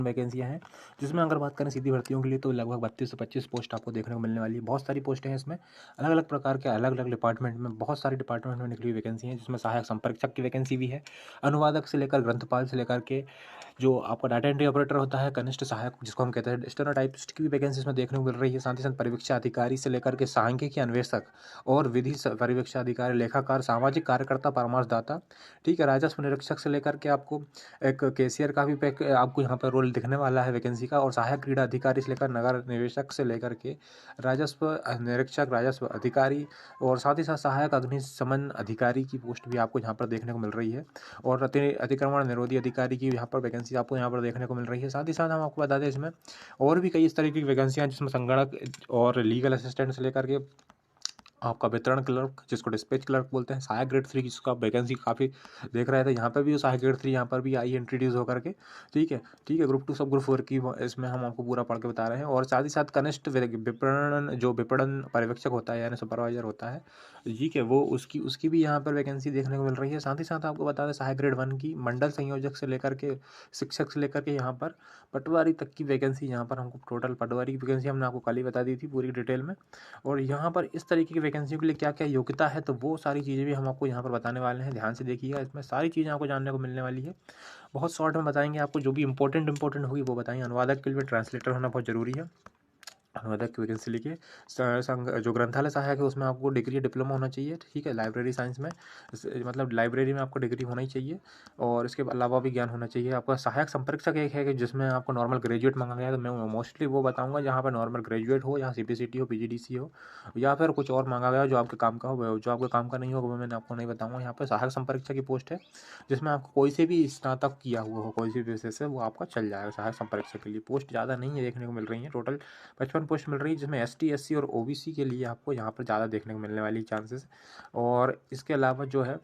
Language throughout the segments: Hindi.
वैकेंसियाँ हैं, जिसमें अगर बात करें सीधी भर्तियों के लिए तो लगभग 32 से 25 पोस्ट आपको देखने को मिलने वाली है। बहुत सारी पोस्टें हैं इसमें, अलग-अलग प्रकार के अलग-अलग डिपार्टमेंट में, बहुत सारी डिपार्टमेंट में निकली हुई वैकेंसी हैं, जिसमें सहायक संप्रेषक की वैकेंसी भी है, अनुवादक से लेकर ग्रंथपाल से लेकर के जो आपका डाटा एंट्री ऑपरेटर होता है, कनिष्ठ सहायक जिसको हम कहते हैं, स्टेनोटाइपिस्ट की भी वैकेंसी इसमें देखने को मिल रही है। साथ ही साथ परिवीक्षा अधिकारी से लेकर के सांख्यिकी अन्वेषक और विधि परिवीक्षा अधिकारी, लेखाकार, सामाजिक कार्यकर्ता, परामर्शदाता, ठीक है, राजस्व निरीक्षक से लेकर के आपको एक कैशियर का भी आपको यहाँ पर रोल दिखने वाला है वैकेंसी का, और सहायक क्रीड़ा अधिकारी से लेकर नगर निवेशक से लेकर के राजस्व निरीक्षक, राजस्व अधिकारी और साथ ही साथ सहायक अग्निशमन अधिकारी की पोस्ट भी आपको यहाँ पर देखने को मिल रही है, और अतिक्रमण निरोधी अधिकारी की यहाँ पर वैकेंसी आपको यहाँ पर देखने को मिल रही है। साथ ही साथ हम आपको बता दें इसमें और भी कई इस तरीके की वैकेंसियाँ जिसमें संगणक और लीगल असिस्टेंट से लेकर के आपका वितरण क्लर्क जिसको डिस्पैच क्लर्क बोलते हैं, सहायक ग्रेड 3 जिसका वैकेंसी काफ़ी देख रहे थे, यहाँ पर भी सहायक ग्रेड 3 यहाँ पर भी आई इंट्रोड्यूस होकर के, ठीक है, ठीक है। ग्रुप 2 सब ग्रुप 4 की इसमें हम आपको पूरा पढ़ के बता रहे हैं। और साथ ही साथ कनिष्ठ विपणन जो विपणन पर्यवेक्षक होता है यानी सुपरवाइजर होता है, ठीक है, वो उसकी भी यहाँ पर वैकेंसी देखने को मिल रही है। साथ ही साथ आपको बता दें सहायक ग्रेड 1 की मंडल संयोजक से लेकर के शिक्षक से लेकर के यहाँ पर पटवारी तक की वैकेंसी, यहाँ पर हमको टोटल पटवारी की वैकेंसी हमने आपको कल ही बता दी थी पूरी डिटेल में। और यहाँ पर इस तरीके की वैकेंसियों के लिए क्या क्या योग्यता है, तो वो सारी चीज़ें भी हम आपको यहाँ पर बताने वाले हैं। ध्यान से देखिएगा, इसमें सारी चीज़ें आपको जानने को मिलने वाली है। बहुत शॉर्ट में बताएंगे आपको, जो भी इंपॉर्टेंट होगी वो बताएंगे। अनुवादक के लिए ट्रांसलेटर होना बहुत ज़रूरी है। अनुवादक की वैकेंसी लिखिए। जो ग्रंथालय सहायक है उसमें आपको डिग्री या डिप्लोमा होना चाहिए, ठीक है। लाइब्रेरी साइंस में मतलब लाइब्रेरी में आपको डिग्री होना ही चाहिए, और इसके अलावा भी ज्ञान होना चाहिए। आपका सहायक संप्रेषक एक है कि जिसमें आपको नॉर्मल ग्रेजुएट मांगा गया है, तो मैं मोस्टली वो बताऊंगा जहाँ पर नॉर्मल ग्रेजुएट हो, या CPCT हो, PGDC हो, या फिर कुछ और मांगा गया जो आपके काम का हो। जो आपके काम का नहीं होगा वो मैंने आपको नहीं बताऊंगा। यहाँ पर सहायक संप्रेषक की पोस्ट है जिसमें आपको कोई से भी स्नातक किया हुआ हो, कोई सी भी विषय से, वो आपका चल जाएगा। सहायक संप्रेषक के लिए पोस्ट ज़्यादा नहीं है देखने को मिल रही है, टोटल 55 पोस्ट मिल रही है, जिसमें ST SC और OBC के लिए आपको यहाँ पर ज़्यादा देखने को मिलने वाली चांसेस। और इसके अलावा जो है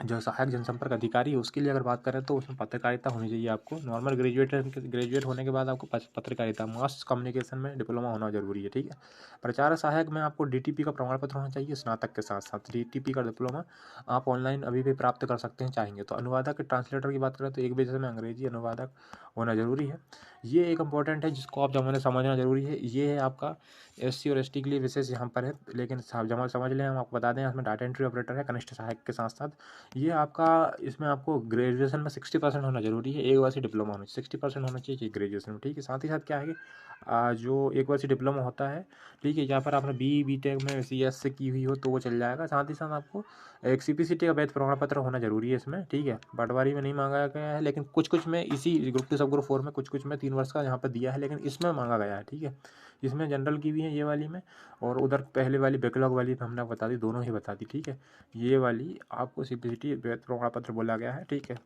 जो सहायक जनसंपर्क अधिकारी है उसके लिए अगर बात करें तो उसमें पत्रकारिता होनी चाहिए आपको। नॉर्मल ग्रेजुएट होने के बाद आपको पत्रकारिता मास कम्युनिकेशन में डिप्लोमा होना जरूरी है, ठीक है। प्रचार सहायक में आपको DTP का प्रमाण पत्र होना चाहिए, स्नातक के साथ साथ DTP का डिप्लोमा आप ऑनलाइन अभी भी प्राप्त कर सकते हैं चाहेंगे तो। अनुवादक के ट्रांसलेटर की बात करें तो एक विषय में अंग्रेजी अनुवादक होना जरूरी है। ये एक इंपॉर्टेंट है जिसको आप जमाने समझना जरूरी है। ये है आपका SC और ST के लिए विशेष यहाँ पर है, लेकिन जमा समझ लें। हम आपको बता दें इसमें डाटा एंट्री ऑपरेटर है कनिष्ठ सहायक के साथ साथ। ये आपका इसमें आपको ग्रेजुएशन में 60% होना जरूरी है, एक वर्षीय डिप्लोमा होना चाहिए, 60% होना चाहिए ग्रेजुएशन में, ठीक है। साथ ही साथ क्या है कि जो एक वर्षीय डिप्लोमा होता है, ठीक है, यहाँ पर आपने BTech में CS से की हुई हो तो वो चल जाएगा। साथ ही साथ आपको एक CPCT का वैध प्रमाण पत्र होना जरूरी है इसमें, ठीक है। पटवारी में नहीं मांगा गया है, लेकिन कुछ में इसी ग्रुप 2 सब ग्रुप 4 में कुछ में 3 वर्ष का यहाँ पर दिया है, लेकिन इसमें मांगा गया है, ठीक है। इसमें जनरल की भी है ये वाली में, और उधर पहले वाली बैकलॉग वाली हमने बता दी, दोनों ही बता दी, ठीक है। ये वाली आपको CPCT वैध प्रमाण पत्र बोला गया है, ठीक है।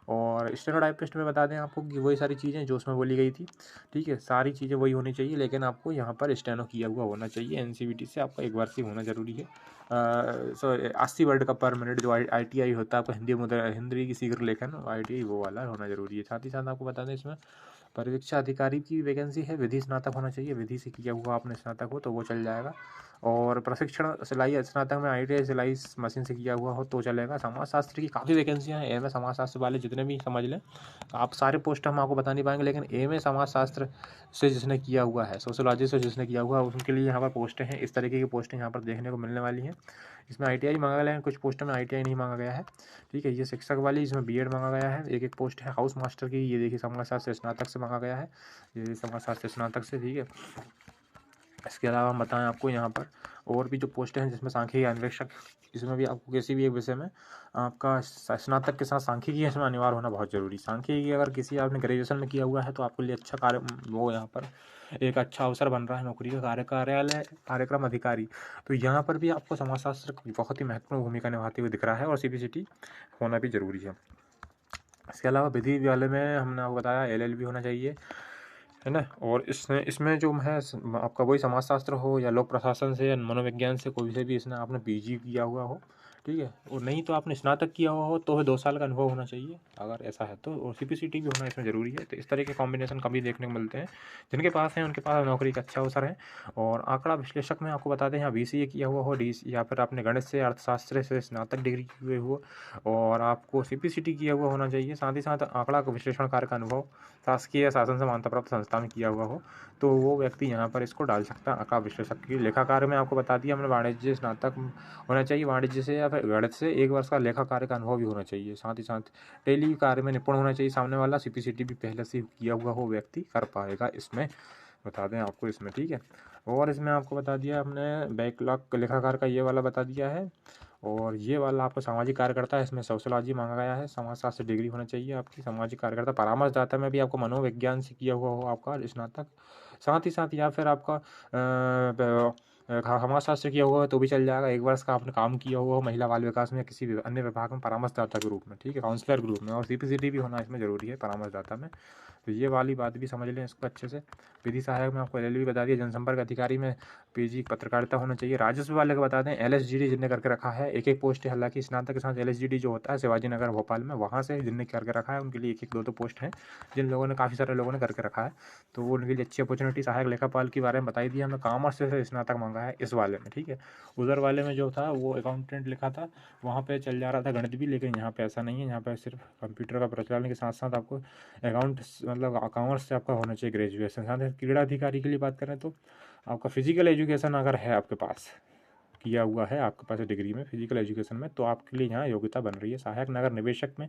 और स्टेनोटाइपिस्ट में बता दें आपको कि वही सारी चीज़ें जो उसमें बोली गई थी, ठीक है, सारी चीज़ें वही होनी चाहिए, लेकिन आपको यहाँ पर स्टेनो किया हुआ होना चाहिए। NCVT से आपका एक वर्षीय होना जरूरी है। 80 वर्ड का पर मिनट जो ITI होता है आपको हिंदी की शीघ्र लेखन ITI वो वाला होना जरूरी है। साथ ही साथ आपको बता दें इसमें परीक्षा अधिकारी की वैकेंसी है, विधि स्नातक होना चाहिए, विधि से किया हुआ आपने स्नातक हो तो वो चल जाएगा। और प्रशिक्षण सिलाई स्नातक में ITI सिलाई मशीन से किया हुआ हो तो चलेगा। समाजशास्त्र की काफ़ी वैकेंसियाँ हैं, MA समाजशास्त्र वाले जितने भी समझ लें, आप सारे पोस्ट हम आपको बता नहीं पाएंगे, लेकिन MA समाजशास्त्र से जिसने किया हुआ है, सोशोलॉजी से जिसने किया हुआ है, उनके लिए यहाँ पर पोस्टें हैं। इस तरीके की पोस्टें यहाँ पर देखने को मिलने वाली हैं। इसमें ITI मांगा गया है, कुछ पोस्टों में ITI नहीं मांगा गया है, ठीक है। ये शिक्षक वाली इसमें B.Ed मांगा गया है, एक पोस्ट है हाउस मास्टर की, ये देखिए समाजशास्त्र स्नातक से मांगा गया है, ये समाजशास्त्र स्नातक से, ठीक है। इसके अलावा हम बताएं आपको यहाँ पर और भी जो पोस्टें हैं जिसमें सांख्यिकी अन्वेषक, इसमें भी आपको किसी भी एक विषय में आपका स्नातक के साथ सांख्यिकी इसमें अनिवार्य होना बहुत जरूरी। सांख्यिकी अगर किसी आपने ग्रेजुएशन में किया हुआ है तो आपके लिए अच्छा कार्य वो यहाँ पर एक अच्छा अवसर बन रहा है नौकरी का। कार्यक्रम अधिकारी, तो यहाँ पर भी आपको समाजशास्त्र बहुत ही महत्वपूर्ण भूमिका निभाते हुए दिख रहा है, और CPCT होना भी जरूरी है। इसके अलावा विधि विद्यालय में हमने आपको बताया LLB होना चाहिए, है ना। और इसमें जो है आपका वही समाजशास्त्र हो या लोक प्रशासन से या मनोविज्ञान से कोई से भी इसने आपने PG किया हुआ हो, ठीक है। और नहीं तो आपने स्नातक किया हुआ हो तो 2 साल का अनुभव होना चाहिए, अगर ऐसा है तो, और सीपीसीटी भी होना इसमें ज़रूरी है। तो इस तरह के कॉम्बिनेशन कभी देखने को मिलते हैं। जिनके पास हैं उनके पास नौकरी का अच्छा अवसर है। और आंकड़ा विश्लेषक में आपको बता दें, यहाँ बीसीए किया हुआ हो, डी या फिर आपने गणित से, अर्थशास्त्र से स्नातक डिग्री किए हुए हो और आपको सीपीसीटी किया हुआ होना चाहिए। साथ ही साथ आंकड़ा विश्लेषण कार्य का अनुभव शासकीय शासन से मान्यता प्राप्त संस्था में किया हुआ हो तो वो व्यक्ति यहाँ पर इसको डाल सकता है। आंकड़ा विश्लेषक की लेखा कार्य में आपको बता दिया हमने, वाणिज्य स्नातक होना चाहिए, वाणिज्य से या फिर गणित से 1 वर्ष का लेखा कार्य का अनुभव भी होना चाहिए। साथ ही साथ टेली कार्य में निपुण होना चाहिए सामने वाला। सीपीसीटी भी पहले से किया हुआ हो व्यक्ति कर पाएगा इसमें, बता दें आपको इसमें, ठीक है। और इसमें आपको बता दिया हमने बैकलॉग लेखाकार का ये वाला बता दिया है। और ये वाला आपको सामाजिक कार्यकर्ता है, इसमें सोशलॉजी मांगा गया है, समाजशास्त्र से डिग्री होना चाहिए आपकी। सामाजिक कार्यकर्ता परामर्शदाता में भी आपको मनोविज्ञान से किया हुआ हो आपका स्नातक। साथ ही साथ या फिर आपका समाजशास्त्र किया हुआ है तो भी चल जाएगा। 1 वर्ष का आपने काम किया हुआ हो महिला बाल विकास में, किसी भी अन्य विभाग में परामर्शदाता के रूप में, ठीक है, काउंसलर के रूप में। और सीपीसीटी भी होना इसमें ज़रूरी है परामर्शदाता में। तो ये वाली बात भी समझ लें इसको अच्छे से। विधि सहायक में आपको एलएलबी बता दिया। जनसंपर्क अधिकारी में पीजी पत्रकारिता होना चाहिए। राजस्व वाले को बता दें एलएसजीडी जिनने करके रखा है, एक पोस्ट है, हालांकि स्नातक के साथ एलएसजीडी जो होता है शिवाजी नगर भोपाल में, वहाँ से जिनने करके रखा है उनके लिए 1-1 2-2 पोस्ट हैं, जिन लोगों ने, काफ़ी सारे लोगों ने करके रखा है, तो वो उनके लिए अच्छी अपॉर्चुनिटी। सहायक लेखापाल के बारे में बताई दी हमने, कॉमर्स से स्नातक मांगा है इस वाले में, ठीक है। उधर वाले में जो था वो अकाउंटेंट लिखा था, वहाँ पे चल जा रहा था गणित भी, लेकिन यहाँ पे ऐसा नहीं है। यहाँ पे सिर्फ कंप्यूटर का प्रचलन के साथ साथ आपको अकाउंट मतलब कॉमर्स से आपका होना चाहिए ग्रेजुएशन। साथ ही क्रीड़ा अधिकारी के लिए बात करें तो आपका फिजिकल एजुकेशन अगर है आपके पास, किया हुआ है आपके पास डिग्री में फिजिकल एजुकेशन में, तो आपके लिए यहाँ योग्यता बन रही है। सहायक नगर निवेशक में,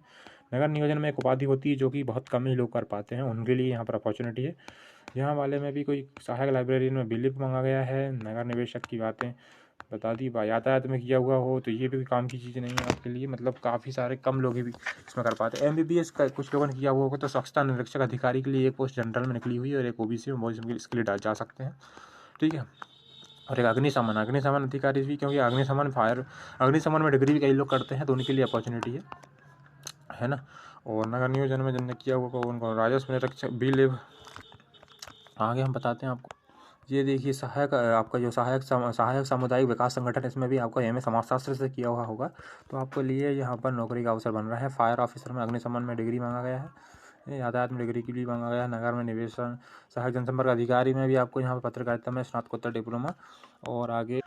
नगर नियोजन में एक उपाधि होती है जो कि बहुत कम ही लोग कर पाते हैं, उनके लिए यहाँ पर अपॉर्चुनिटी है। यहाँ वाले में भी कोई सहायक लाइब्रेरियन में बिलिप मांगा गया है। नगर निवेशक की बातें बता दी। यातायात में किया हुआ हो तो ये भी काम की चीज़ नहीं है आपके लिए, मतलब काफ़ी सारे कम लोग भी इसमें कर पाते हैं। एमबीबीएस का कुछ लोगों ने किया हुआ होगा तो स्वच्छता निरीक्षक अधिकारी के लिए एक पोस्ट जनरल में निकली हुई है और एक ओबीसी में बहुत इसके लिए डाल जा सकते हैं, ठीक है। और एक अग्निशमन अधिकारी भी, क्योंकि अग्निशमन में डिग्री भी कई लोग करते हैं तो उनके लिए अपॉर्चुनिटी है ना। और नगर नियोजन में जिनने किया हुआ उनको राजस्व निरीक्षक बी लेव। आगे हम बताते हैं आपको, ये देखिए सहायक, आपका जो सहायक सामुदायिक विकास संगठन, इसमें भी आपको एमए समाजशास्त्र से किया हुआ होगा तो आपको लिए यहाँ पर नौकरी का अवसर बन रहा है। फायर ऑफिसर में अग्निशमन में डिग्री मांगा गया है, यातायात में डिग्री के लिए मांगा गया है। नगर में निवेशन, सहायक जनसंपर्क अधिकारी में भी आपको यहाँ पर पत्रकारिता में स्नातकोत्तर डिप्लोमा। और आगे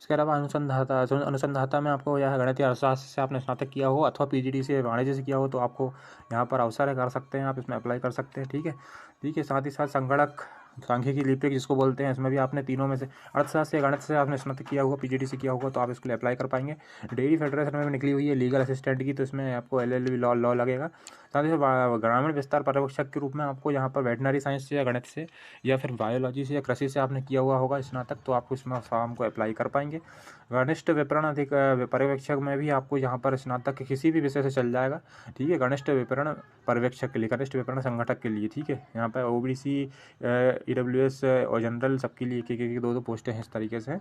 इसके अलावा अनुसंधाता में आपको यह गणित या अर्थशास्त्र से आपने स्नातक किया हो अथवा पीजीडी से वाणिज्य से किया हो तो आपको यहाँ पर अवसर है, कर सकते हैं आप, इसमें अप्लाई कर सकते हैं, ठीक है। ठीक है, साथ ही साथ संगणक सांख्यिकी लिपिक जिसको बोलते हैं, इसमें भी आपने तीनों में से अर्थशास्त्र या गणित से आपने स्नातक किया हुआ, पीजीडी से किया होगा तो आप इसके लिए अप्लाई कर पाएंगे। डेयरी फेडरेशन में भी निकली हुई है लीगल असिस्टेंट की, तो इसमें आपको एलएलबी लॉ लगेगा। साथ ही ग्रामीण विस्तार पर्यवेक्षक के रूप में आपको यहाँ पर वेटनरी साइंस से या गणित से या फिर बायोलॉजी से या कृषि से आपने किया हुआ होगा स्नातक, तो आपको इसमें फॉर्म को अप्लाई कर पाएंगे। घनिष्ठ विपणन पर्यवेक्षक में भी आपको यहाँ पर स्नातक के किसी भी विषय से चल जाएगा, ठीक है। घनिष्ठ विपणन पर्यवेक्षक के लिए, घनिष्ठ विपणन संगठक के लिए, ठीक है। यहाँ पर ओबीसी, ईडब्ल्यूएस और जनरल सबके लिए एक 2-2 पोस्टें हैं इस तरीके से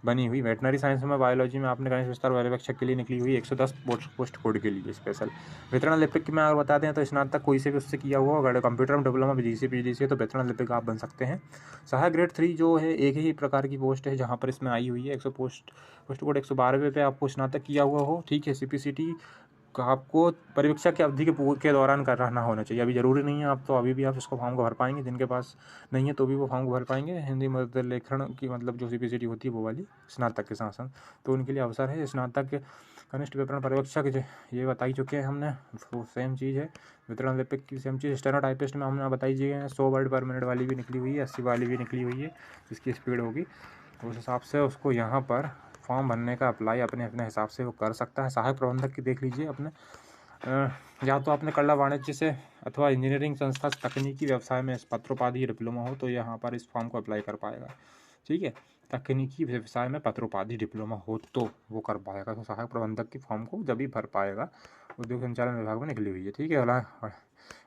बनी हुई। वेटनरी साइंस में बायोलॉजी में आपने घनिष्ठ विस्तार पर्यवेक्षक के लिए निकली हुई 110 पोस्ट कोड के लिए स्पेशल। वितरण लिपिक में अगर बता दें तो स्नातक कोई से भी उससे किया हुआ, अगर कंप्यूटर में डिप्लोमा जीसी पीजी से तो वितरण लिपिक आप बन सकते हैं। सहायक ग्रेड 3 जो है एक ही प्रकार की पोस्ट है जहाँ पर इसमें आई हुई है 100 पोस्ट कोड 112 पे आपको स्नातक किया हुआ हो, ठीक है। सीपीसीटी का आपको परीक्षा की अवधि के दौरान कर रहना होना चाहिए, अभी ज़रूरी नहीं है आप तो अभी भी आप इसको फॉर्म को भर पाएंगे, जिनके पास नहीं है तो भी वो फॉर्म को भर पाएंगे। हिंदी मध्य लेखन की मतलब जो सीपीसीटी होती है वो वाली स्नातक के साथ साथ, तो उनके लिए अवसर है। स्नातक कनिष्ठ विपणन पर्यवेक्षक ये बता ही चुके हैं हमने, वो सेम चीज़ है। वितरण लिपिक की सेम चीज़। स्टेनोटाइपिस्ट में हमने बताई जी 100 वर्ड पर मिनट वाली भी निकली हुई है, 80 वाली भी निकली हुई है, जिसकी स्पीड होगी उस हिसाब से उसको यहाँ पर फॉर्म भरने का अप्लाई अपने अपने हिसाब से वो कर सकता है। सहायक प्रबंधक की देख लीजिए अपने, या तो आपने कला वाणिज्य से अथवा इंजीनियरिंग संस्था तकनीकी व्यवसाय में पत्रोपाधि डिप्लोमा हो तो यहाँ पर इस फॉर्म को अप्लाई कर पाएगा, ठीक है। तकनीकी व्यवसाय में पत्रोपाधि डिप्लोमा हो तो वो कर पाएगा, तो सहायक प्रबंधक की फॉर्म को जब भी भर पाएगा। उद्योग संचालन विभाग में निकली हुई है, ठीक है।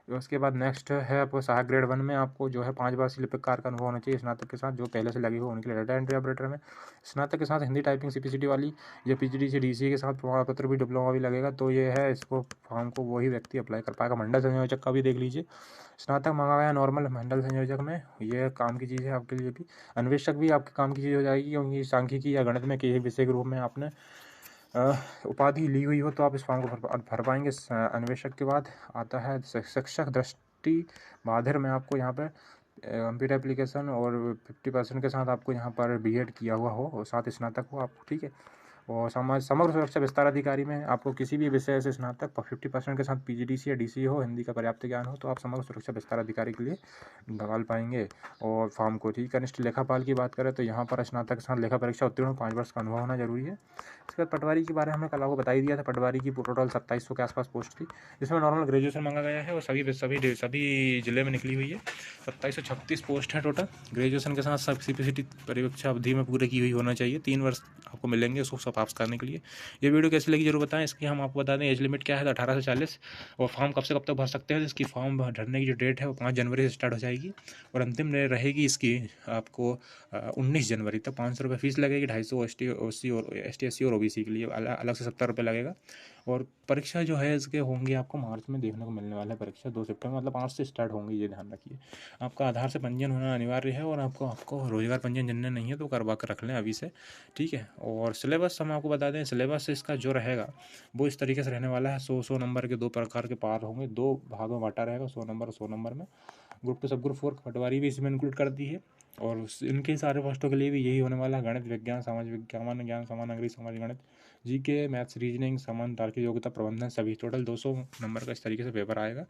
उसके बाद नेक्स्ट है आपको सहायक ग्रेड 1 में आपको जो है 5 वर्षीय लिपिक कार्य का अनुभव होना चाहिए स्नातक के साथ, जो पहले से लगी हो उनके लिए। डाटा एंट्री ऑपरेटर में स्नातक के साथ हिंदी टाइपिंग सीपीसीटी वाली या पीजीडी से डीसीए के साथ प्रमाण पत्र भी डिप्लोमा भी लगेगा, तो ये है इसको फॉर्म को वही व्यक्ति अप्लाई कर पाएगा। मंडल संयोजक का भी देख लीजिए, स्नातक मांगा गया नॉर्मल मंडल संयोजक में, ये काम की चीज़ है आपके लिए भी। अन्वेषक भी आपके काम की चीज़ हो जाएगी, क्योंकि सांख्यिकी या गणित में किसी विषय के रूप में आपने उपाधि ली हुई हो तो आप इस फॉर्म को भर पाएंगे। अन्वेषक के बाद आता है शिक्षक दृष्टि बाधिर में आपको यहाँ पे कंप्यूटर एप्लीकेशन और 50% के साथ आपको यहाँ पर बीएड किया हुआ हो और साथ स्नातक हो आपको, ठीक है। और समग्र सुरक्षा विस्तार अधिकारी में आपको किसी भी विषय से स्नातक 50% के साथ पीजीडीसी या डीसी हो, हिंदी का पर्याप्त ज्ञान हो, तो आप समग्र सुरक्षा विस्तार अधिकारी के लिए डाल पाएंगे और फॉर्म को, ठीक। कनिष्ठ लेखापाल की बात करें तो यहाँ पर स्नातक के साथ लेखा परीक्षा उत्तीर्ण 5 वर्ष का अनुभव होना जरूरी है। इसके बाद पटवारी के बारे में हमने कल आपको बता ही दिया था। पटवारी की टोटल 2700 के आसपास पोस्ट थी, जिसमें नॉर्मल ग्रेजुएशन मांगा गया है और सभी जिले में निकली हुई है। 2736 पोस्ट है टोटल। ग्रेजुएशन के साथ सब सीपीसीटी परीक्षा अवधि में पूरे की हुई होना चाहिए। 3 वर्ष आपको मिलेंगे उसको सब पास करने के लिए। ये वीडियो कैसी लगी जरूर बताएं। इसकी हम आपको बता दें एज लिमिट क्या है, 18 से 40। और फॉर्म कब से कब तक भर सकते हैं, इसकी फॉर्म भरने की जो डेट है वो 5 जनवरी से स्टार्ट हो जाएगी और अंतिम रहेगी इसकी आपको 19 जनवरी तक। 500 रुपये फीस लगेगी, 250 ST SC और OBC के लिए अलग से 70 रुपये लगेगा। और परीक्षा जो है इसके होंगी आपको मार्च में देखने को मिलने वाला है। परीक्षा 2 सितंबर मतलब 5 से स्टार्ट होंगी, ये ध्यान रखिए। आपका आधार से पंजीयन होना अनिवार्य है और आपको रोजगार पंजीयन जिनने नहीं है तो करवा कर रख लें अभी से, ठीक है। और सिलेबस हम आपको बता दें, सिलेबस इसका जो रहेगा वो इस तरीके से रहने वाला है। 100 नंबर के 2 प्रकार के पार्ट होंगे, 2 भागों में बांटा रहेगा, 100 नंबर और 100 नंबर में। ग्रुप 2 सब ग्रुप 4 पटवारी भी इसमें इंक्लूड कर दी है और इनके सारे पोस्टों के लिए भी यही होने वाला है। गणित, विज्ञान, सामाजिक विज्ञान, सामान्य ज्ञान, सामान्य अंग्रेजी, सामाजिक गणित, जीके, मैथ्स, रीजनिंग, सामान्य तार्किक योग्यता, प्रबंधन, सभी टोटल 200 नंबर का इस तरीके से पेपर आएगा।